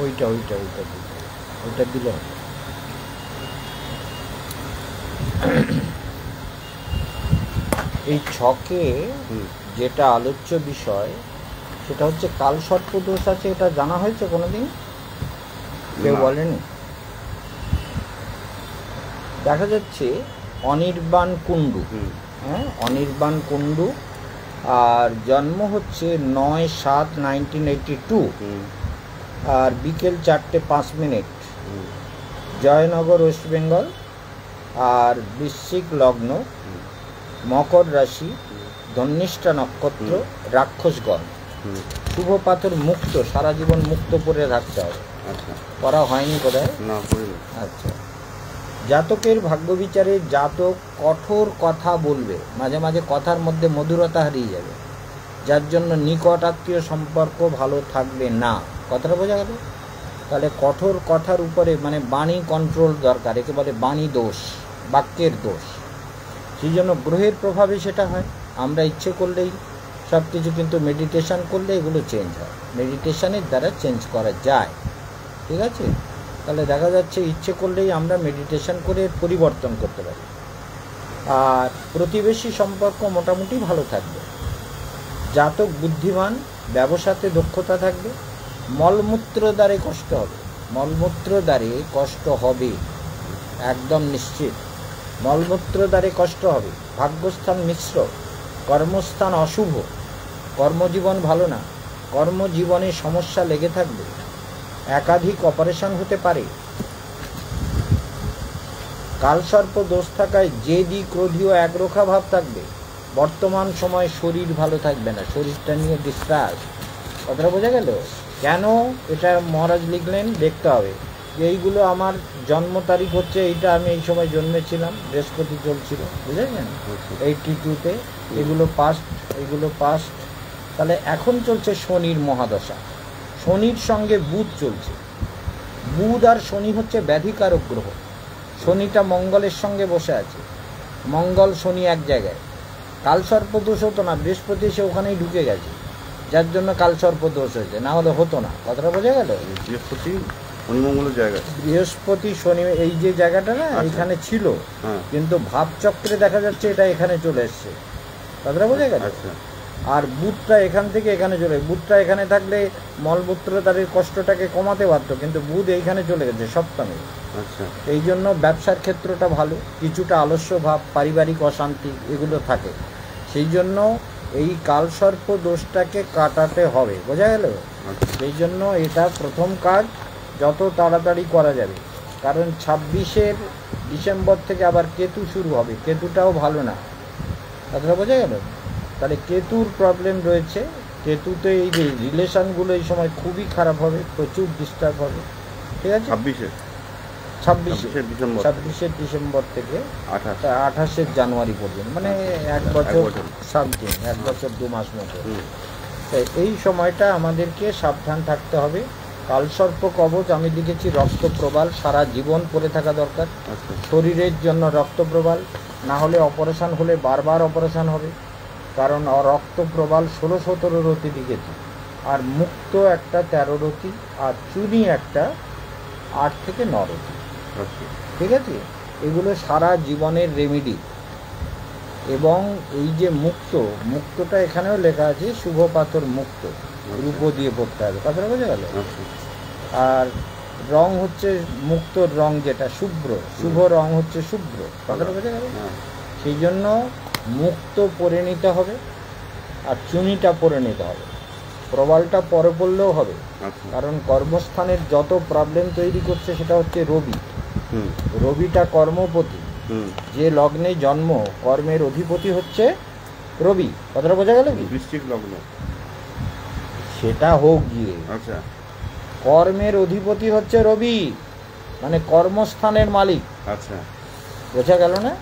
ওইটা ওইটা ওইটা ওইটা দিলে এই ছকে যেটা আলোচ্য বিষয় সেটা হচ্ছে কালসর্প দোষ আছে। এটা জানা হয়েছে কোনোদিন? কেউ বলেনি? দেখা যাচ্ছে অনির্বাণ কুণ্ডু, হ্যাঁ, অনির্বাণ কুণ্ডু, আর জন্ম হচ্ছে 9/7/1982, আর বিকেল 4:05, জয়নগর, ওয়েস্ট বেঙ্গল, আর বৃশ্চিক লগ্ন, মকর রাশি, ধন্যিষ্ঠা নক্ষত্র, রাক্ষসগণ, শুভ পাথর মুক্ত, সারা জীবন মুক্ত পরে থাকতে হবে। পড়া হয়নি বোধহয়? আচ্ছা। জাতকের ভাগ্য বিচারে জাতক কঠোর কথা বলবে, মাঝে মাঝে কথার মধ্যে মধুরতা হারিয়ে যাবে, যার জন্য নিকট আত্মীয় সম্পর্ক ভালো থাকবে না। কথাটা বোঝা গেল? তাহলে কঠোর কথার উপরে মানে বাণী কন্ট্রোল দরকার, একে বলে বাণী দোষ, বাক্যের দোষ। সেই জন্য গ্রহের প্রভাবে সেটা হয়। আমরা ইচ্ছে করলেই সব কিছু, কিন্তু মেডিটেশন করলে এগুলো চেঞ্জ হয়, মেডিটেশনের দ্বারা চেঞ্জ করা যায়। ঠিক আছে? তাহলে দেখা যাচ্ছে ইচ্ছে করলেই আমরা মেডিটেশন করে পরিবর্তন করতে পারি। আর প্রতিবেশী সম্পর্ক মোটামুটি ভালো থাকবে। জাতক বুদ্ধিমান, ব্যবসাতে দক্ষতা থাকবে। মলমূত্র দ্বারে কষ্ট হবে, মলমূত্র দ্বারে কষ্ট হবে, একদম নিশ্চিত। মলমূত্র দ্বারে কষ্ট হবে। ভাগ্যস্থান মিশ্র, কর্মস্থান অশুভ, কর্মজীবন ভালো না, কর্মজীবনে সমস্যা লেগে থাকবে, একাধিক অপারেশন হতে পারে। কালসর্প দোষ থাকায় জেদি, ক্রোধীয়, একরোখা ভাব থাকবে। বর্তমান সময়ে শরীর ভালো থাকবে না, শরীরটা নিয়ে ডিস্ট্রাস। কথাটা বোঝা গেল? কেন এটা মহারাজ লিখলেন দেখতে হবে। যে এইগুলো আমার জন্ম তারিখ হচ্ছে এইটা, আমি এই সময় জন্মেছিলাম, বৃহস্পতি চলছিল, বুঝেছেন, 82-তে। এগুলো পাস্ট, এগুলো পাস্ট। তাহলে এখন চলছে শনির মহাদশা, শনির সঙ্গে বুধ চলছে। বুধ আর শনি হচ্ছে ব্যাধিকারক গ্রহ। শনিটা মঙ্গলের সঙ্গে বসে আছে, মঙ্গল শনি এক জায়গায়। কালসর্প দোষ হতো না, বৃহস্পতি এসে ওখানেই ঢুকে গেছে, যার জন্য কালসর্প দোষ হয়েছে, না হলে হতো না। কথাটা বোঝা গেল? বৃহস্পতি শনিমঙ্গলের জায়গা, বৃহস্পতি শনি এই যে জায়গাটা না, এখানে ছিল, কিন্তু ভাবচক্রে দেখা যাচ্ছে এটা এখানে চলে এসছে। কথাটা বোঝা গেল? আর বুধটা এখান থেকে এখানে চলে, বুধটা এখানে থাকলে মলমূত্র তার কষ্টটাকে কমাতে পারত, কিন্তু বুধ এইখানে চলে গেছে সপ্তমে। এই জন্য ব্যবসার ক্ষেত্রটা ভালো, কিছুটা আলস্য ভাব, পারিবারিক অশান্তি এগুলো থাকে। সেই জন্য এই কালসর্প দোষটাকে কাটাতে হবে, বোঝা গেল? সেই জন্য এটা প্রথম কাজ, যত তাড়াতাড়ি করা যাবে। কারণ 26 ডিসেম্বর থেকে আবার কেতু শুরু হবে, কেতুটাও ভালো না। কথাটা বোঝা গেল? তাহলে কেতুর প্রবলেম রয়েছে। কেতুতে এই যে রিলেশনগুলো এই সময় খুবই খারাপ হবে, প্রচুর ডিস্টার্ব হবে। ঠিক আছে? 26 ডিসেম্বর থেকে 28 জানুয়ারি পর্যন্ত, মানে 1 বছর সামথিং, 1 বছর 2 মাস মতো। তাই এই সময়টা আমাদেরকে সাবধান থাকতে হবে। কালসর্প কবচ আমি লিখেছি রক্ত প্রবাল, সারা জীবন পরে থাকা দরকার। শরীরের জন্য রক্ত প্রবাল, না হলে অপারেশন হলে বারবার অপারেশন হবে। কারণ রক্ত প্রবাল 16-17 রতি লিখেছি, আর মুক্ত একটা 13 রতি, আর চুনি একটা 8 থেকে 9 রতি। ঠিক আছে? এগুলো সারা জীবনের রেমেডি। এবং এই যে মুক্ত, মুক্তটা এখানেও লেখা আছে, শুভ পাথর মুক্ত, রূপ দিয়ে পড়তে হবে। কথাটা বোঝা গেল? আর রং হচ্ছে মুক্তর রং যেটা শুভ্র, শুভ রং হচ্ছে শুভ্র। কথাটা বোঝা গেল? সেই জন্য মুক্ত পরে নিতে হবে, আর চুনিটা পরে নিতে হবে। প্রবালটা পরে পড়লেও হবে, কারণ কর্মস্থানের যত প্রবলেম তৈরি করছে সেটা হচ্ছে রবি। রবিটা কর্মপতি, যে লগ্নে জন্ম, কর্মের অধিপতি হচ্ছে রবি। কথাটা বোঝা গেল কি? বৃশ্চিক লগ্ন সেটা হোক গিয়ে, কর্মের অধিপতি হচ্ছে রবি, মানে কর্মস্থানের মালিক। বোঝা গেল না?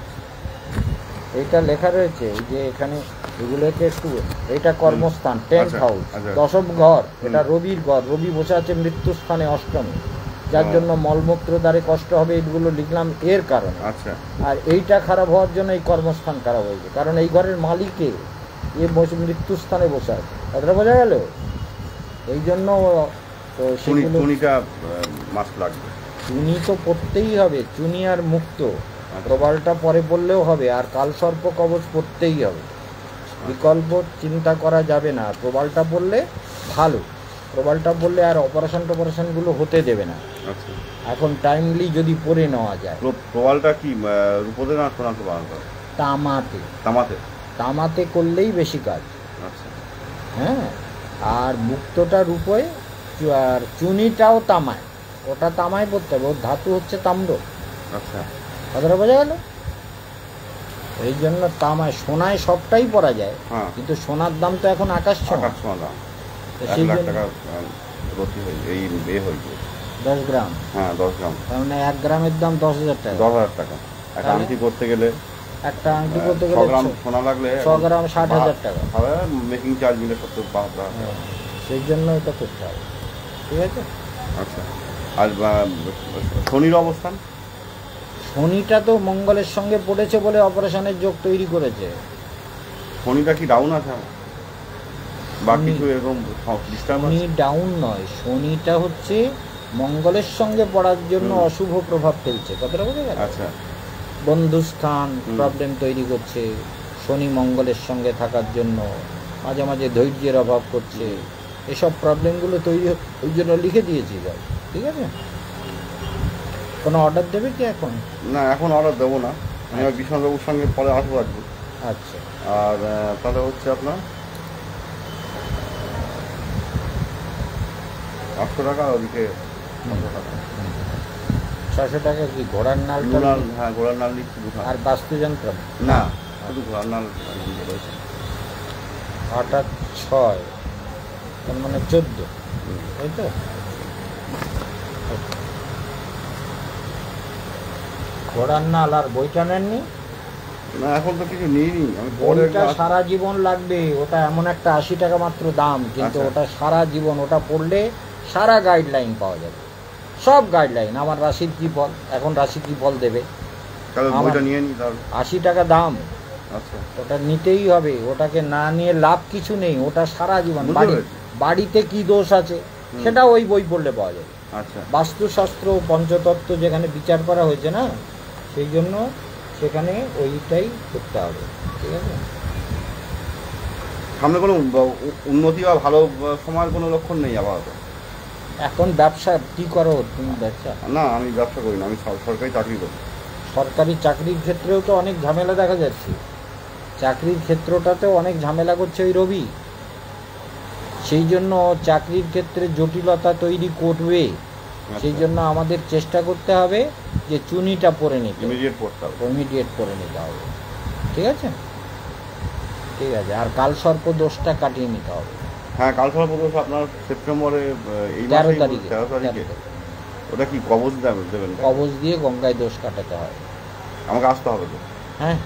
এটা লেখা রয়েছে এই যে এখানে, এগুলোকে একটু, এটা কর্মস্থান 10th হাউস, দশম ঘর, এটা রবির ঘর। রবি বসে আছে মৃত্যুস্থানে অষ্টমে, যার জন্য মলমূত্র দ্বারে কষ্ট হবে। এগুলো লিখলাম এর কারণে। আর এইটা খারাপ হওয়ার জন্য এই কর্মস্থান খারাপ হয়েছে, কারণ এই ঘরের মালিকে এ মৃত্যুস্থানে বসে আছে। কথাটা বোঝা গেল? এই জন্য তো সেগুলো চুনিটা মাস্ক লাগবে। চুনি তো পড়তেই হবে, চুনি আর মুক্ত। প্রবালটা পরে পড়লেও হবে, আর কালসর্প কবচ পড়তেই হবে, বিকল্প চিন্তা করা যাবে না। প্রবালটা পড়লে ভালো, প্রবালটা পড়লে আর অপারেশনগুলো হতে দেবে না। আচ্ছা, এখন টাইমলি যদি পড়ে নেওয়া যায়। প্রবালটা কি রূপোতে না সোনাতে বানাতে হবে? তামাতে। তামাতে? তামাতে করলেই বেশি কাজ। আচ্ছা, হ্যাঁ, আর মুক্তটা রূপোয়, আর চুনিটাও তামায়। ওটা তামায় পড়তে হবে, ওর ধাতু হচ্ছে তাম্র। আচ্ছা, কথাটা বোঝা গেল? এই জন্য তামায়, সোনায় সবটাই পরা যায়, হ্যাঁ, কিন্তু সোনার দাম তো এখন আকাশ ছোঁয়া। দাম তো 1 সেই লাখ জন্য টাকা প্রতি এই হয়েছে। 10 গ্রাম, হ্যাঁ 10 গ্রাম, তার মানে 1 গ্রামের দাম 10,000 টাকা। 10,000 টাকা। একটা তাহলে? আংটি করতে গেলে, একটা আংটি করতে 6 গেলে গ্রাম সোনা লাগলে 6 গ্রাম 60,000 টাকা। হবে, মেকিং চার্জ মিলে 70-72 টাকা। হ্যাঁ, সেই জন্য এটা করতে হবে। ঠিক আছে। আচ্ছা, আর শনির অবস্থান? শনিটা তো মঙ্গলের সঙ্গে পড়েছে বলে অপারেশনের যোগ তৈরি করেছে। শনিটা কি ডাউন আছে বা শনি- কিছু এরকম ডিস্টার্ব শনি আছে? ডাউন নয়, শনিটা হচ্ছে মঙ্গলের সঙ্গে পড়ার জন্য অশুভ প্রভাব ফেলছে। কথাটা বোঝা গেল? আচ্ছা, বন্ধুস্থান প্রবলেম তৈরি করছে শনি মঙ্গলের সঙ্গে থাকার জন্য, মাঝে মাঝে ধৈর্যের অভাব করছে। এসব প্রবলেমগুলো তৈরি, ওই জন্য লিখে দিয়েছি ভাই। ঠিক আছে, কোনো অর্ডার দেবে কি এখন? না এখন অর্ডার দেবো না, আমি বিশ্বনাথবাবুর সঙ্গে পরে আসবো আজকে। আচ্ছা, আর তাহলে হচ্ছে আপনার 800 টাকা, ওদিকে 500 টাকা। 600 টাকা কি ঘোড়ার নালটা? হ্যাঁ, ঘোড়ার নাল লিখছি দুটো। আর বাস্তুযন্ত্র? না, শুধু ঘোড়ার নাল রয়েছে। 8 আর 6, তার মানে 14, তাই তো? ঘোড়ার নাল আর বইটা নেননি? না এখন তো কিছু নিইনি, আমি পরে বইটা সারা জীবন লাগবে, ওটা এমন একটা 80 টাকা মাত্র দাম, কিন্তু আচ্ছা। ওটা সারা জীবন, ওটা পড়লে সারা গাইডলাইন পাওয়া যাবে, সব গাইডলাইন। আমার রাশির কি ফল, এখন রাশির কি ফল দেবে, তাহলে আমার- বইটা নিয়ে নিই তাহলে। 80 টাকা দাম, আচ্ছা, ওটা নিতেই হবে। ওটাকে না নিয়ে লাভ কিছু নেই, ওটা সারা জীবন। বুঝতে পেরেছি। বাড়িতে কি দোষ আছে সেটা ওই বই পড়লে পাওয়া যাবে। আচ্ছা, বাস্তুশাস্ত্র, পঞ্চতত্ত্ব যেখানে বিচার করা হয়েছে না, সেই জন্য সেখানে ওইটাই করতে হবে। ঠিক আছে। সামনে কোনো উন্নতি বা ভালো সময়ের কোনো লক্ষণ নেই আপাতত? এখন ব্যবসা কি করো তুমি? ব্যবসা? না, আমি ব্যবসা করি না, আমি সরকারি চাকরি করি। সরকারি চাকরির ক্ষেত্রেও তো অনেক ঝামেলা দেখা যাচ্ছে। চাকরির ক্ষেত্রটাতেও অনেক ঝামেলা করছে ওই রবি, সেই জন্য চাকরির ক্ষেত্রে জটিলতা তৈরি করবে। সেই জন্য আমাদের চেষ্টা করতে হবে যে চুনিটা পরে নিতে, ইমিডিয়েট পড়তে হবে। ইমিডিয়েট পরে নিতে হবে। ঠিক আছে, ঠিক আছে। আর কালসর্প দোষটা কাটিয়ে নিতে হবে। হ্যাঁ, কালসর্প প্রদোষ আপনার সেপ্টেম্বরে এই 13 মাসেই, তারিখে। 13 তারিখে। ওটা কি কবচ দেবেন? কবচ দিয়ে গঙ্গায় দোষ কাটাতে হয়। আমাকে আসতে হবে তো? হ্যাঁ,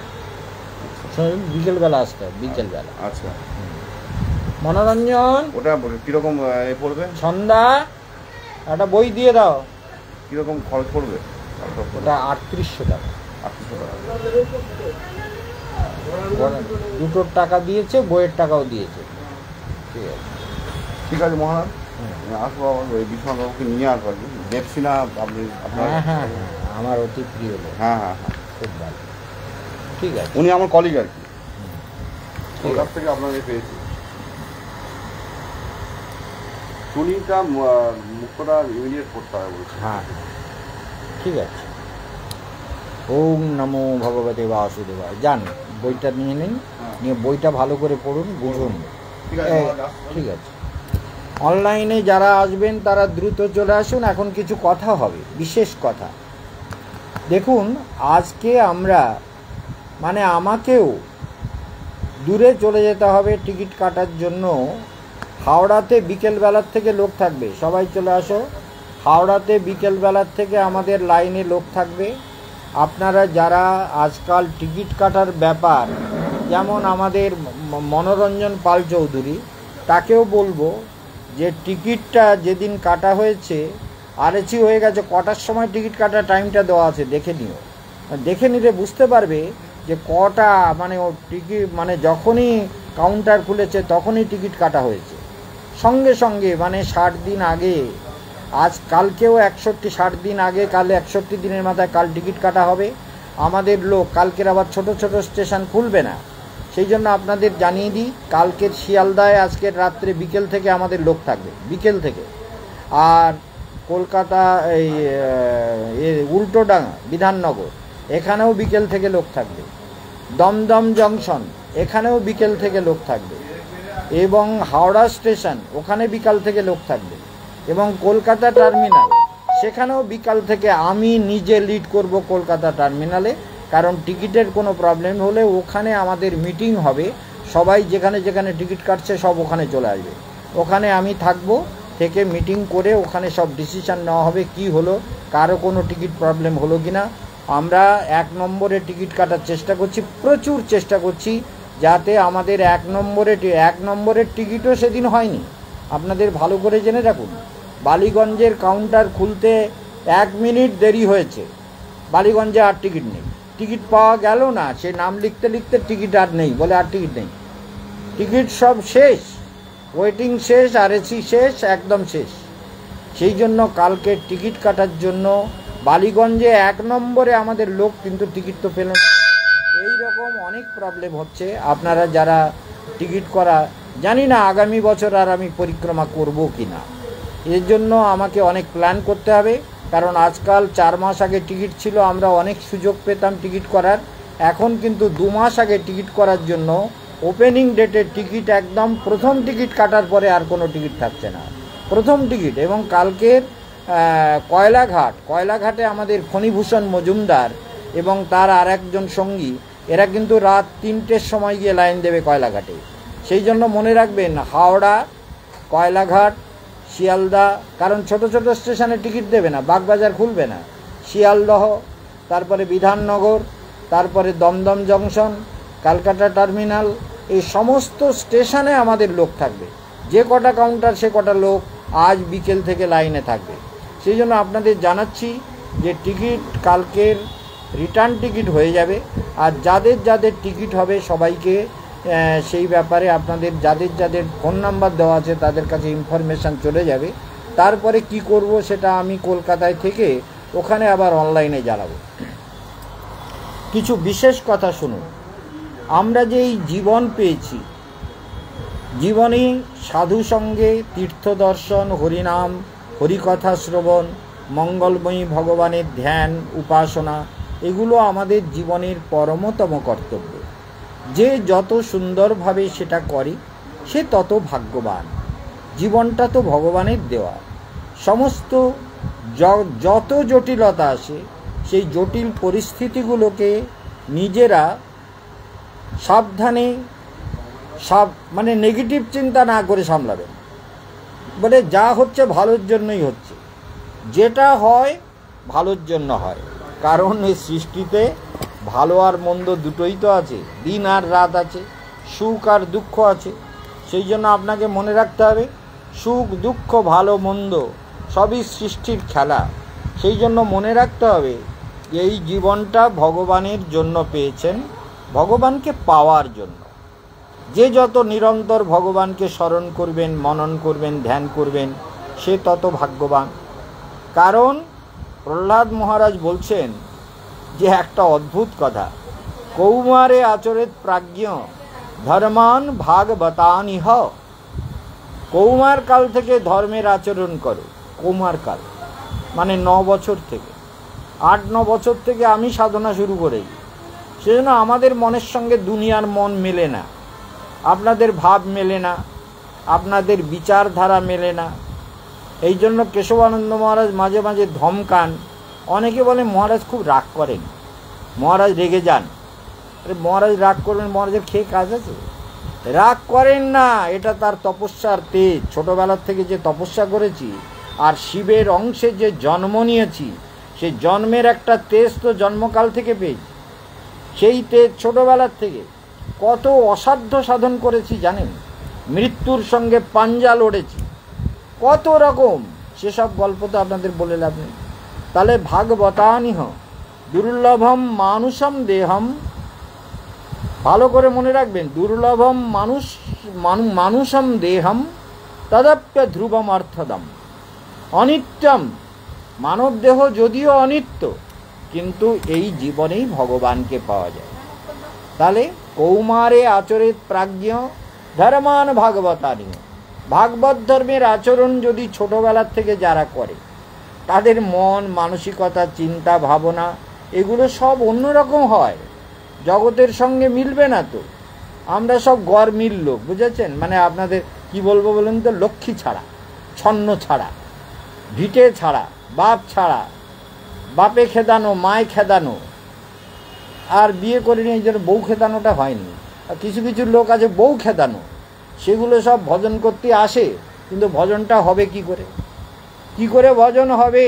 বিকেলবেলা আসতে হবে, বিকেলবেলা। আচ্ছা, মনোরঞ্জন, ওটা কিরকম পড়বে? সন্ধ্যা একটা বই দিয়ে দাও। কিরকম খরচ পড়বে? কালসর্প প্রদোষ? ওটা 3800 টাকা। 800 টাকা। দুটোর টাকা দিয়েছে, বইয়ের টাকাও দিয়েছে। ঠিক আছে, ঠিক আছে মহারাজ, হ্যাঁ। আমি আসবো আবার, ওই বিশ্বনাথবাবুকে নিয়ে আসবো আর কি। দেবসিনা আপনি আপনার? হ্যাঁ হ্যাঁ হ্যাঁ, আমার অতি প্রিয় লোক, হ্যাঁ হ্যাঁ হ্যাঁ, খুব ভালো। ঠিক আছে, উনি আমার কলিগ আর কি, ঠিক ওর কাছ আছে। থেকে আপনাকে পেয়েছি। টুনিটা মুক্তটা ইমিডিয়েট করতে হবে বলছি। হ্যাঁ, ঠিক আছে। ওম নমো ভগবতে বাসুদেবায়। যান, বইটা নিয়ে নিন, হ্যাঁ। নিয়ে বইটা ভালো করে পড়ুন, বুঝুন। ঠিক আছে এই, মহারাজ, আসবো। ঠিক আছে। অনলাইনে যারা আসবেন তারা দ্রুত চলে আসুন, এখন কিছু কথা হবে, বিশেষ কথা। দেখুন, আজকে আমরা, মানে আমাকেও দূরে চলে যেতে হবে টিকিট কাটার জন্য। হাওড়াতে বিকেলবেলার থেকে লোক থাকবে, সবাই চলে আসো। হাওড়াতে বিকেলবেলার থেকে আমাদের লাইনে লোক থাকবে। আপনারা যারা আজকাল টিকিট কাটার ব্যাপার, যেমন আমাদের মনোরঞ্জন পাল চৌধুরী, তাকেও বলবো যে টিকিটটা যেদিন কাটা হয়েছে, আরএসি হয়ে গেছে, কটার সময় টিকিট কাটার টাইমটা দেওয়া আছে দেখে নিও। দেখে নিলে বুঝতে পারবে যে কটা, মানে ও টিকিট, মানে যখনই কাউন্টার খুলেছে তখনই টিকিট কাটা হয়েছে। সঙ্গে সঙ্গে, মানে 60 দিন আগে, আজ কালকেও 60 দিন আগে, কাল 61 দিনের মাথায় কাল টিকিট কাটা হবে। আমাদের লোক কালকের আবার ছোট ছোট স্টেশন খুলবে না, সেই জন্য আপনাদের জানিয়ে দিই, কালকের শিয়ালদায় আজকের রাত্রে বিকেল থেকে আমাদের লোক থাকবে, বিকেল থেকে। আর কলকাতা এই উল্টোডাঙা বিধাননগর এখানেও বিকেল থেকে লোক থাকবে। দমদম জংশন এখানেও বিকেল থেকে লোক থাকবে, এবং হাওড়া স্টেশন ওখানে বিকাল থেকে লোক থাকবে, এবং কলকাতা টার্মিনাল সেখানেও বিকাল থেকে আমি নিজে লিড করব কলকাতা টার্মিনালে। কারণ টিকিটের কোনো প্রবলেম হলে ওখানে আমাদের মিটিং হবে, সবাই যেখানে যেখানে টিকিট কাটছে সব ওখানে চলে আসবে, ওখানে আমি থাকব, থেকে মিটিং করে ওখানে সব ডিসিশান নেওয়া হবে কি হলো, কারো কোনো টিকিট প্রবলেম হলো কি না। আমরা 1 নম্বরে টিকিট কাটার চেষ্টা করছি, প্রচুর চেষ্টা করছি, যাতে আমাদের 1 নম্বরের টিকিটও সেদিন হয়নি। আপনাদের ভালো করে জেনে রাখুন, বালিগঞ্জের কাউন্টার খুলতে 1 মিনিট দেরি হয়েছে, বালিগঞ্জে আর টিকিট নেই, টিকিট পাওয়া গেল না, সে নাম লিখতে লিখতে টিকিট আর নেই, বলে আর টিকিট নেই, টিকিট সব শেষ, ওয়েটিং শেষ, আরএসি শেষ, একদম শেষ। সেই জন্য কালকে টিকিট কাটার জন্য বালিগঞ্জে 1 নম্বরে আমাদের লোক কিন্তু টিকিট তো পেল না। এইরকম অনেক প্রবলেম হচ্ছে। আপনারা যারা টিকিট করা, জানি না আগামী বছর আর আমি পরিক্রমা করব কি না, এর জন্য আমাকে অনেক প্ল্যান করতে হবে। কারণ আজকাল 4 মাস আগে টিকিট ছিল, আমরা অনেক সুযোগ পেতাম টিকিট করার, এখন কিন্তু 2 মাস আগে টিকিট করার জন্য ওপেনিং ডেটের টিকিট একদম প্রথম টিকিট কাটার পরে আর কোনো টিকিট থাকছে না, প্রথম টিকিট। এবং কালকের কয়লাঘাটে আমাদের ফণীভূষণ মজুমদার এবং তার আর একজন সঙ্গী, এরা কিন্তু রাত 3টের সময় গিয়ে লাইন দেবে কয়লাঘাটে। সেই জন্য মনে রাখবেন, হাওড়া, কয়লাঘাট, শিয়ালদা, কারণ ছোট ছোট স্টেশনে টিকিট দেবে না, বাগবাজার খুলবে না, শিয়ালদহ, তারপরে বিধাননগর, তারপরে দমদম জংশন, কলকাতা টার্মিনাল, এই সমস্ত স্টেশনে আমাদের লোক থাকবে। যে কটা কাউন্টার সে কটা লোক আজ বিকেল থেকে লাইনে থাকবে। সেই জন্য আপনাদের জানাচ্ছি যে টিকিট কালকের রিটার্ন টিকিট হয়ে যাবে। আর যাদের যাদের টিকিট হবে সবাইকে সেই ব্যাপারে আপনাদের যাদের যাদের ফোন নাম্বার দেওয়া আছে তাদের কাছে ইনফরমেশান চলে যাবে। তারপরে কি করব সেটা আমি কলকাতায় থেকে ওখানে আবার অনলাইনে জানাবো। কিছু বিশেষ কথা শুনুন। আমরা যে এই জীবন পেয়েছি, জীবনে সাধু সঙ্গে তীর্থ দর্শন, হরিনাম, হরিকথা শ্রবণ, মঙ্গলময়ী ভগবানের ধ্যান, উপাসনা, এগুলো আমাদের জীবনের পরমতম কর্তব্য। যে যত সুন্দরভাবে সেটা করে সে তত ভাগ্যবান। জীবনটা তো ভগবানের দেওয়া। সমস্ত যত জটিলতা আসে সেই জটিল পরিস্থিতিগুলোকে নিজেরা সাবধানে মানে নেগেটিভ চিন্তা না করে সামলাবেন। বলে যা হচ্ছে ভালোর জন্যই হচ্ছে, যেটা হয় ভালোর জন্য হয়। কারণ এই সৃষ্টিতে ভালো আর মন্দ দুটোই তো আছে, দিন আর রাত আছে, সুখ আর দুঃখ আছে। সেই জন্য আপনাকে মনে রাখতে হবে, সুখ দুঃখ ভালো মন্দ সবই সৃষ্টির খেলা। সেই জন্য মনে রাখতে হবে এই জীবনটা ভগবানের জন্য পেয়েছেন, ভগবানকে পাওয়ার জন্য। যে যত নিরন্তর ভগবানকে স্মরণ করবেন, মনন করবেন, ধ্যান করবেন, সে তত ভাগ্যবান। কারণ প্রহ্লাদ মহারাজ বলছেন যে একটা অদ্ভুত কথা, কৌমারে আচরেত প্রাজ্ঞ ধর্মান ভাগবতানিহ। কৌমার কাল থেকে ধর্মের আচরণ করো। কৌমার কাল মানে 9 বছর থেকে, 8-9 বছর থেকে আমি সাধনা শুরু করেছি। সেজন্য আমাদের মনের সঙ্গে দুনিয়ার মন মেলে না, আপনাদের ভাব মেলে না, আপনাদের বিচারধারা মেলে না। এই জন্য কেশবানন্দ মহারাজ মাঝে মাঝে ধমকান। অনেকে বলে মহারাজ খুব রাগ করেন, মহারাজ রেগে যান। আরে মহারাজ রাগ করবেন, মহারাজের খেয়ে কাজ আছে? রাগ করেন না, এটা তার তপস্যার তেজ। ছোটোবেলার থেকে যে তপস্যা করেছি আর শিবের অংশে যে জন্ম নিয়েছি, সেই জন্মের একটা তেজ তো জন্মকাল থেকে পেয়েছি। সেই তেজ ছোটোবেলার থেকে কত অসাধ্য সাধন করেছি জানেন, মৃত্যুর সঙ্গে পাঞ্জা লড়েছি, কত রকম, সেসব গল্প তো আপনাদের বলে লাভ নেই। তাহলে ভাগবতানিহ দুর্লভম মানুষম দেহম, ভালো করে মনে রাখবেন, দুর্লভম মানুষম দেহম তদপ্য ধ্রুবম অর্থদম। অনিত্যম, মানব দেহ যদিও অনিত্য, কিন্তু এই জীবনেই ভগবানকে পাওয়া যায়। তাহলে কৌমারে আচরিত প্রাজ্ঞ ধর্মান ভাগবতানি, ভাগবত ধর্মের আচরণ যদি ছোটবেলার থেকে যারা করে, তাদের মন মানসিকতা চিন্তা ভাবনা এগুলো সব অন্যরকম হয়, জগতের সঙ্গে মিলবে না। তো আমরা সব গরমিল লোক, বুঝেছেন? মানে আপনাদের কি বলবো বলুন তো, লক্ষ্মী ছাড়া, ছন্ন ছাড়া, ভিটে ছাড়া, বাপ ছাড়া, বাপে খেদানো মায় খেদানো, আর বিয়ে করিনি এই জন্য বউ খেদানোটা হয়নি। আর কিছু কিছু লোক আছে বউ খেদানো, সেগুলো সব ভজন করতে আসে, কিন্তু ভজনটা হবে কি করে? কি করে ভজন হবে?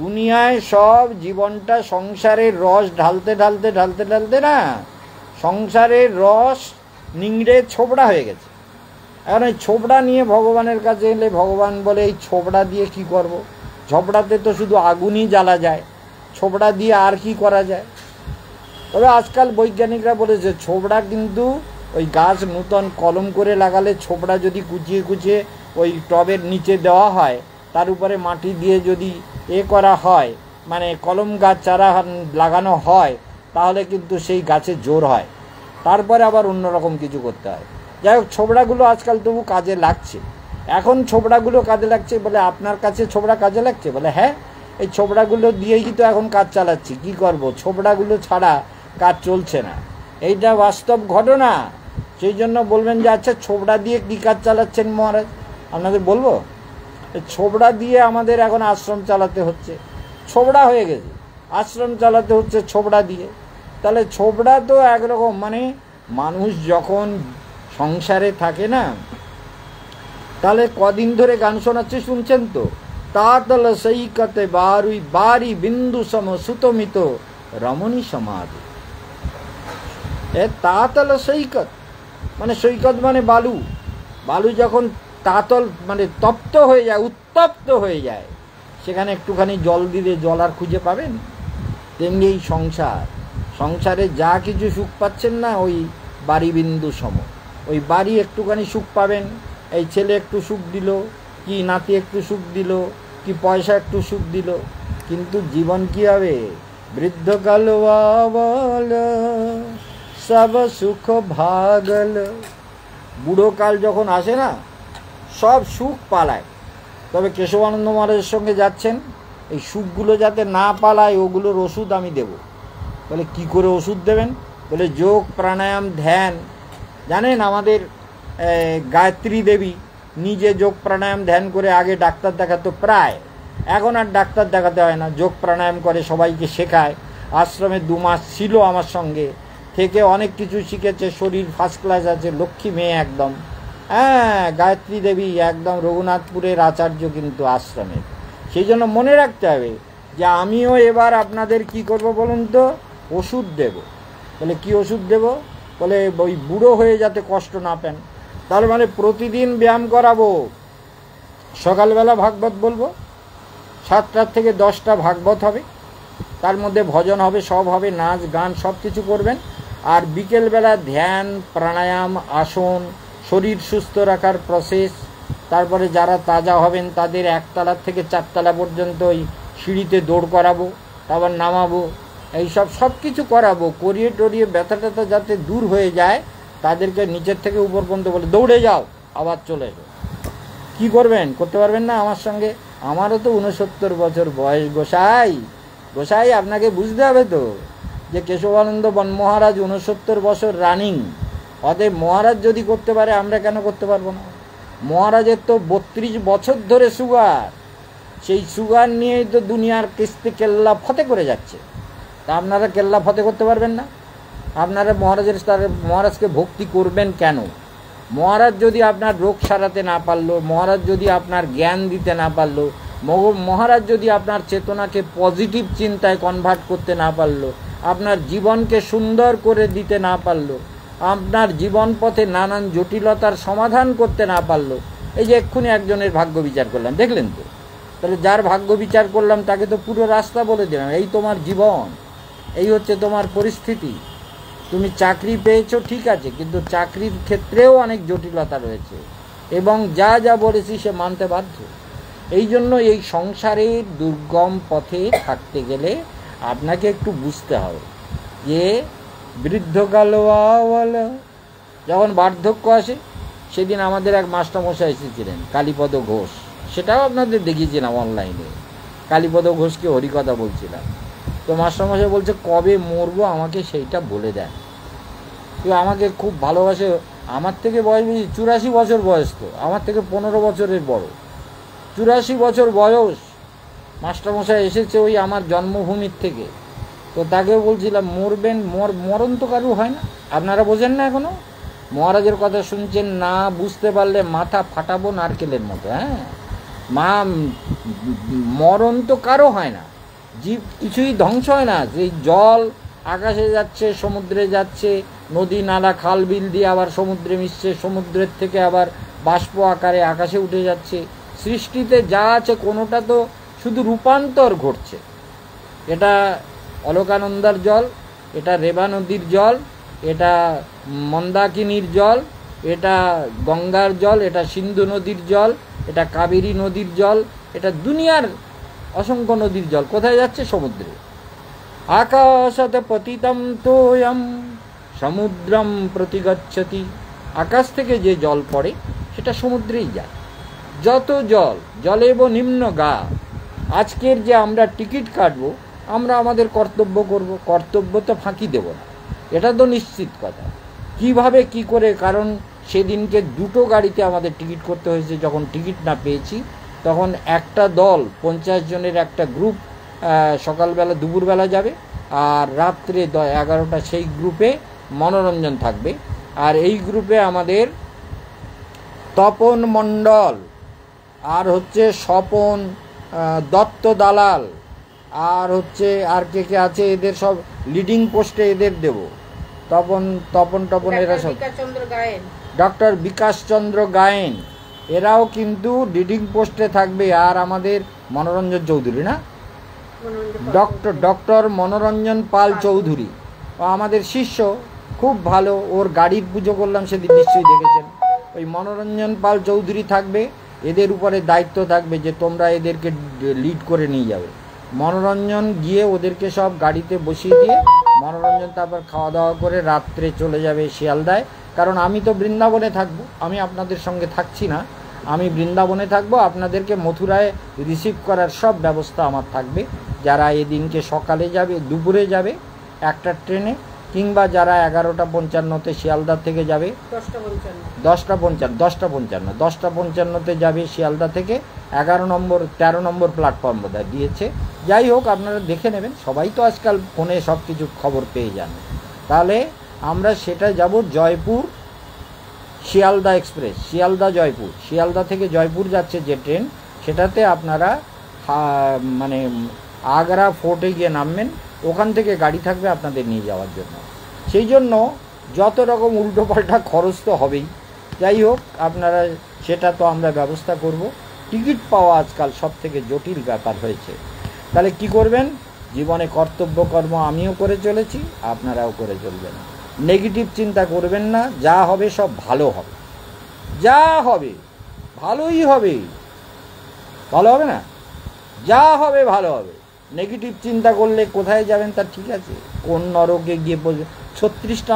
দুনিয়ায় সব জীবনটা সংসারের রস ঢালতে ঢালতে ঢালতে ঢালতে না, সংসারের রস নিংড়ে ছোবড়া হয়ে গেছে। এখন এই ছোবড়া নিয়ে ভগবানের কাছে এলে ভগবান বলে এই ছোবড়া দিয়ে কি করব? ঝপড়াতে তো শুধু আগুনই জ্বালা যায়, ছোবড়া দিয়ে আর কি করা যায়? তবে আজকাল বৈজ্ঞানিকরা বলেছে ছোবড়া কিন্তু ওই গাছ নূতন কলম করে লাগালে ছোবড়া যদি কুচিয়ে কুচিয়ে ওই টবের নিচে দেওয়া হয়, তার উপরে মাটি দিয়ে যদি করা হয়, মানে কলম গাছ চারা লাগানো হয়, তাহলে কিন্তু সেই গাছে জোর হয়। তারপরে আবার অন্যরকম কিছু করতে হয়। যাই হোক, ছোবড়াগুলো আজকাল তবু কাজে লাগছে। এখন ছোবড়াগুলো কাজে লাগছে বলে আপনার কাছে ছোবড়া কাজে লাগছে? বলে হ্যাঁ, এই ছোবড়াগুলো দিয়েই তো এখন কাজ চালাচ্ছি। কি করব, ছোবড়াগুলো ছাড়া কাজ চলছে না। এইটা বাস্তব ঘটনা। সেই জন্য বলবেন যে আচ্ছা ছোবড়া দিয়ে কী কাজ চালাচ্ছেন মহারাজ? আপনাদের বলবো, ছোবড়া দিয়ে আমাদের এখন আশ্রম চালাতে হচ্ছে। ছোবড়া হয়ে গেছে, আশ্রম চালাতে হচ্ছে ছোবড়া দিয়ে। তাহলে ছোবড়া তো একরকম, মানে মানুষ যখন সংসারে থাকে না, তাহলে কদিন ধরে গান শোনাচ্ছে, শুনছেন তো? তাতল সৈকতে বারুই বারি বিন্দু সম সুতমিত রমণী সমাধি। তাতল সৈকত মানে, সৈকত মানে বালু। বালু যখন তাতল মানে তপ্ত হয়ে যায়, উত্তপ্ত হয়ে যায়, সেখানে একটুখানি জল দিলে জল আর খুঁজে পাবেন? তেমনি এই সংসারে যা কিছু সুখ পাচ্ছেন না, ওই বাড়ি বিন্দু সম। ওই বাড়ি একটুখানি সুখ পাবেন, এই ছেলে একটু সুখ দিল, কি নাতি একটু সুখ দিল, কি পয়সা একটু সুখ দিল, কিন্তু জীবন কি হবে? বৃদ্ধকাল বল সব সুখ ভাগল। বুড়োকাল যখন আসে না, সব সুখ পালায়। তবে কেশবানন্দ মহারাজের সঙ্গে যাচ্ছেন, এই সুখগুলো যাতে না পালায় ওগুলোর ওষুধ আমি দেব। বলে কি করে ওষুধ দেবেন? বলে যোগ প্রাণায়াম ধ্যান। জানেন আমাদের গায়ত্রী দেবী নিজে যোগ প্রাণায়াম ধ্যান করে আগে ডাক্তার দেখাতো প্রায়, এখন আর ডাক্তার দেখাতে হয় না, যোগ প্রাণায়াম করে সবাইকে শেখায়। আশ্রমে 2 মাস ছিল আমার সঙ্গে থেকে, অনেক কিছু শিখেছে, শরীর ফার্স্ট ক্লাস আছে, লক্ষ্মী মেয়ে একদম। হ্যাঁ, গায়ত্রী দেবী একদম রঘুনাথপুরের আচার্য কিন্তু আশ্রমের। সেই জন্য মনে রাখতে হবে যে আমিও এবার আপনাদের কি করব বলুন তো, ওষুধ দেব। বলে কি ওষুধ দেব? বলে ওই বুড়ো হয়ে যাতে কষ্ট না পান। তার মানে প্রতিদিন ব্যায়াম করাবো, সকালবেলা ভাগবত বলবো, 7টা থেকে 10টা ভাগবত হবে, তার মধ্যে ভজন হবে, সব হবে, নাচ গান সব কিছু করবেন। আর বিকেলবেলা ধ্যান প্রাণায়াম আসন, শরীর সুস্থ রাখার প্রসেস। তারপরে যারা তাজা হবেন তাদের 1তলা থেকে 4তলা পর্যন্ত ওই সিঁড়িতে দৌড় করাবো, তারপর নামাবো, এইসব সব কিছু করাবো। করিয়ে টরিয়ে ব্যথা ট্যাথা যাতে দূর হয়ে যায়, তাদেরকে নিচের থেকে উপর পর্যন্ত বলে দৌড়ে যাও, আবার চলে এসো। কী করবেন? করতে পারবেন না আমার সঙ্গে? আমারও তো 69 বছর বয়স গোসাই। গোসাই আপনাকে বুঝতে হবে তো যে কেশবানন্দ বন মহারাজ 69 বছর রানিং। অতএব মহারাজ যদি করতে পারে, আমরা কেন করতে পারবো না? মহারাজের তো 32 বছর ধরে সুগার, সেই সুগার নিয়েই তো দুনিয়ার কিস্তি কেল্লা ফতে করে যাচ্ছে। তা আপনারা কেল্লা ফতে করতে পারবেন না? আপনারা মহারাজকে ভক্তি করবেন কেন? মহারাজ যদি আপনার রোগ সারাতে না পারলো, মহারাজ যদি আপনার জ্ঞান দিতে না পারলো, মহারাজ যদি আপনার চেতনাকে পজিটিভ চিন্তায় কনভার্ট করতে না পারলো, আপনার জীবনকে সুন্দর করে দিতে না পারলো, আপনার জীবন পথে নানান জটিলতার সমাধান করতে না পারলো, এই যে এক্ষুনি একজনের ভাগ্য বিচার করলাম, দেখলেন তো? তাহলে যার ভাগ্য বিচার করলাম তাকে তো পুরো রাস্তা বলে দিলাম, এই তোমার জীবন, এই হচ্ছে তোমার পরিস্থিতি। তুমি চাকরি পেয়েছো ঠিক আছে, কিন্তু চাকরির ক্ষেত্রেও অনেক জটিলতা রয়েছে। এবং যা যা বলেছি সে মানতে বাধ্য। এই জন্য এই সংসারের দুর্গম পথে থাকতে গেলে আপনাকে একটু বুঝতে হবে যে বৃদ্ধকাল যখন বার্ধক্য আসে, সেদিন আমাদের এক মাস্টারমশাই এসেছিলেন কালীপদ ঘোষ, সেটাও আপনাদের দেখিয়েছিলাম অনলাইনে। কালীপদ ঘোষকে হরিকথা বলছিলাম, তো মাস্টারমশাই বলছে কবে মরবো আমাকে সেইটা বলে দেন। তো আমাকে খুব ভালোবাসে, আমার থেকে বয়স বেশি, 84 বছর বয়স, তো আমার থেকে 15 বছরের বড়। 84 বছর বয়স, মাস্টারমশাই এসেছে ওই আমার জন্মভূমির থেকে। তো তাকেও বলছিলাম মরবেন, মরণ তো কারু হয় না, আপনারা বোঝেন না এখনো? মহারাজের কথা শুনছেন না, বুঝতে পারলে মাথা ফাটাবো নারকেলের মতো। হ্যাঁ, মরণ তো কারো হয় না, জীব কিছুই ধ্বংস হয় না। সেই জল আকাশে যাচ্ছে, সমুদ্রে যাচ্ছে, নদী নালা খাল বিল দিয়ে আবার সমুদ্রে মিশছে, সমুদ্রের থেকে আবার বাষ্প আকারে আকাশে উঠে যাচ্ছে। সৃষ্টিতে যা আছে কোনোটা তো শুধু রূপান্তর ঘটছে। এটা অলকানন্দার জল, এটা রেবা নদীর জল, এটা মন্দাকিনীর জল, এটা গঙ্গার জল, এটা সিন্ধু নদীর জল, এটা কাবেরী নদীর জল, এটা দুনিয়ার অসংখ্য নদীর জল কোথায় যাচ্ছে? সমুদ্রে। আকাশাতে পতিতম তোয়ম সমুদ্রম প্রতিগচ্ছতি। আকাশ থেকে যে জল পড়ে সেটা সমুদ্রেই যায়। যত জল জলেব নিম্ন গা। আজকের যে আমরা টিকিট কাটবো, আমরা আমাদের কর্তব্য করব, কর্তব্য তো ফাঁকি দেব না, এটা তো নিশ্চিত কথা। কিভাবে কি করে, কারণ সেদিনকে দুটো গাড়িতে আমাদের টিকিট করতে হয়েছে। যখন টিকিট না পেয়েছি তখন একটা দল 50 জনের একটা গ্রুপ সকালবেলা দুপুরবেলা যাবে, আর রাত্রে 11টা সেই গ্রুপে মনোরঞ্জন থাকবে। আর এই গ্রুপে আমাদের তপন মণ্ডল আর হচ্ছে স্বপন দত্ত দালাল আর হচ্ছে আর কে কে আছে, এদের সব লিডিং পোস্টে এদের দেব। তপন এরা সব, ডক্টর বিকাশ চন্দ্র গায়েন এরাও কিন্তু লিডিং পোস্টে থাকবে। আর আমাদের মনোরঞ্জন চৌধুরী, না ডক্টর মনোরঞ্জন পাল চৌধুরী, ও আমাদের শিষ্য, খুব ভালো। ওর গাড়ির পুজো করলাম সেদিন, নিশ্চয়ই দেখেছেন। ওই মনোরঞ্জন পাল চৌধুরী থাকবে, এদের উপরে দায়িত্ব থাকবে যে তোমরা এদেরকে লিড করে নিয়ে যাবে। মনোরঞ্জন গিয়ে ওদেরকে সব গাড়িতে বসিয়ে দিয়ে মনোরঞ্জন তারপর খাওয়া দাওয়া করে রাত্রে চলে যাবে শিয়ালদায়। কারণ আমি তো বৃন্দাবনে থাকবো, আমি আপনাদের সঙ্গে থাকছি না, আমি বৃন্দাবনে থাকবো। আপনাদেরকে মথুরায় রিসিভ করার সব ব্যবস্থা আমার থাকবে। যারা এদিনকে সকালে যাবে, দুপুরে যাবে একটা ট্রেনে, কিংবা যারা 11:55 শিয়ালদা থেকে যাবে, 10:55 যাবে শিয়ালদা থেকে, 13 নম্বর প্ল্যাটফর্ম বোধহয় দিয়েছে। যাই হোক, আপনারা দেখে নেবেন, সবাই তো আজকাল ফোনে সব কিছু খবর পেয়ে যান। তাহলে আমরা সেটা যাব জয়পুর শিয়ালদা এক্সপ্রেস, শিয়ালদা জয়পুর। শিয়ালদা থেকে জয়পুর যাচ্ছে যে ট্রেন, সেটাতে আপনারা মানে আগ্রা ফোর্টে গিয়ে নামবেন, ওখান থেকে গাড়ি থাকবে আপনাদের নিয়ে যাওয়ার জন্য। সেই জন্য যত রকম উল্টোপাল্টা খরচ তো হবেই। যাই হোক, আপনারা সেটা তো আমরা ব্যবস্থা করব। টিকিট পাওয়া আজকাল সব থেকে জটিল ব্যাপার হয়েছে। তাহলে কি করবেন? জীবনে কর্তব্য কর্ম আমিও করে চলেছি, আপনারাও করে চলবেন। নেগেটিভ চিন্তা করবেন না, যা হবে সব ভালো হবে, যা হবে ভালোই হবে, ভালো হবে না? যা হবে ভালো হবে। নেগেটিভ চিন্তা করলে কোথায় যাবেন তা ঠিক আছে, কোন নরকে গিয়ে 36টা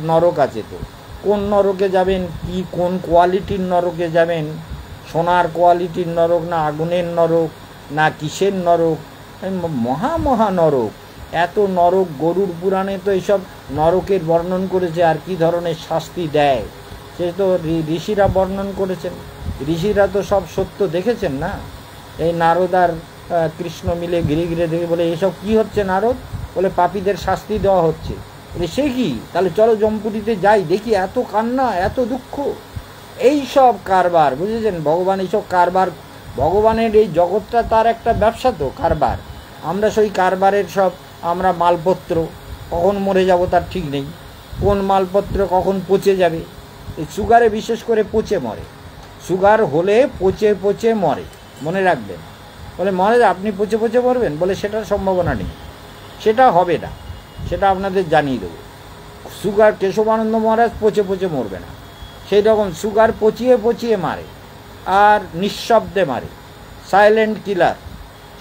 নরক আছে, তো কোন নরকে যাবেন, কি কোন কোয়ালিটির নরকে যাবেন, সোনার কোয়ালিটির নরক না আগুনের নরক না কিসের নরক, মহা নরক। এত নরক, গরুর পুরাণে তো এইসব নরকের বর্ণন করেছে, আর কি ধরনের শাস্তি দেয় সে তো ঋষিরা বর্ণন করেছেন। ঋষিরা তো সব সত্য দেখেছেন না। এই নারদ আর কৃষ্ণ মিলে ঘিরে ঘিরে দেখে বলে, এসব কি হচ্ছে নারদ? বলে পাপীদের শাস্তি দেওয়া হচ্ছে। বলে সে কি? তাহলে চলো জম্পুরিতে যাই, দেখি এত কান্না, এত দুঃখ, এই সব কারবার, বুঝেছেন? ভগবান এইসব কারবার, ভগবানের এই জগৎটা তার একটা ব্যবসা তো, কারবার। আমরা সেই কারবারের সব আমরা মালপত্র, কখন মরে যাব তার ঠিক নেই, কোন মালপত্র কখন পচে যাবে। এই সুগারে বিশেষ করে পচে মরে, সুগার হলে পচে পচে মরে, মনে রাখবেন। বলে মহারাজ আপনি পচে পচে মরবেন? বলে সেটার সম্ভাবনা নেই, সেটা হবে না, সেটা আপনাদের জানিয়ে দেবো। সুগার, কেশবানন্দ মহারাজ পচে পচে মরবে না, সেই রকম সুগার পচিয়ে পচিয়ে মারে আর নিঃশব্দে মারে, সাইলেন্ট কিলার।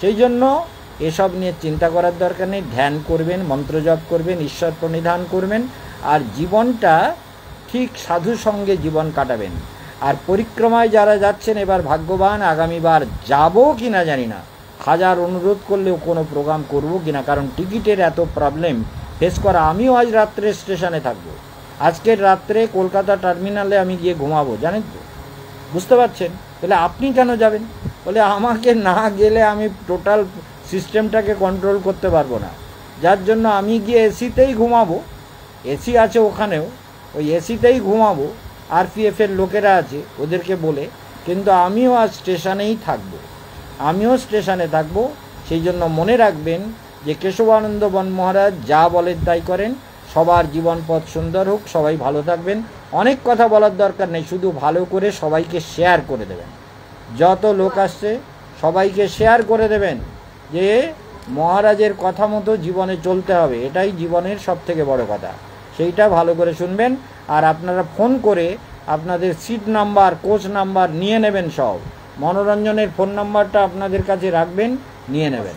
সেই জন্য এসব নিয়ে চিন্তা করার দরকার নেই। ধ্যান করবেন, মন্ত্রজপ করবেন, ঈশ্বর প্রণিধান করবেন, আর জীবনটা ঠিক সাধু সঙ্গে জীবন কাটাবেন। আর পরিক্রমায় যারা যাচ্ছেন এবার ভাগ্যবান, আগামীবার যাবো কি না জানি না, হাজার অনুরোধ করলেও কোনো প্রোগ্রাম করব কি না, কারণ টিকিটের এত প্রবলেম ফেস করা। আমিও আজ রাত্রে স্টেশনে থাকবো, আজকের রাত্রে কলকাতা টার্মিনালে আমি গিয়ে ঘুমাবো, জানেন তো, বুঝতে পারছেন? তাহলে আপনি কেন যাবেন? বলে আমাকে না গেলে আমি টোটাল সিস্টেমটাকে কন্ট্রোল করতে পারবো না, যার জন্য আমি গিয়ে এসিতেই ঘুমাবো। এসি আছে ওখানেও, ওই এসিতেই ঘুমাবো। আরপিএফের লোকেরা আছে, ওদেরকে বলে। কিন্তু আমিও আজ স্টেশনেই থাকবো, আমিও স্টেশনে থাকবো। সেই জন্য মনে রাখবেন যে কেশবানন্দ বন মহারাজ যা বলেন তাই করেন। সবার জীবন পথ সুন্দর হোক, সবাই ভালো থাকবেন। অনেক কথা বলার দরকার নেই, শুধু ভালো করে সবাইকে শেয়ার করে দেবেন। যত লোক আসছে সবাইকে শেয়ার করে দেবেন যে মহারাজের কথা মতো জীবনে চলতে হবে, এটাই জীবনের সবথেকে বড় কথা। সেইটা ভালো করে শুনবেন। আর আপনারা ফোন করে আপনাদের সিট নাম্বার, কোচ নাম্বার নিয়ে নেবেন। সব মনোরঞ্জনের ফোন নাম্বারটা আপনাদের কাছে রাখবেন, নিয়ে নেবেন।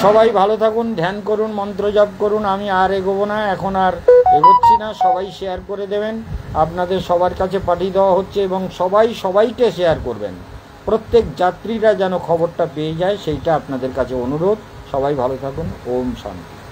সবাই ভালো থাকুন, ধ্যান করুন, মন্ত্র জপ করুন। আমি আর এগোবো না, এখন আর এগোচ্ছি না। সবাই শেয়ার করে দেবেন, আপনাদের সবার কাছে পাঠিয়ে দেওয়া হচ্ছে, এবং সবাই সবাইকে শেয়ার করবেন। প্রত্যেক যাত্রীরা যেন খবরটা পেয়ে যায়, সেইটা আপনাদের কাছে অনুরোধ। সবাই ভালো থাকুন। ওম শান্তি।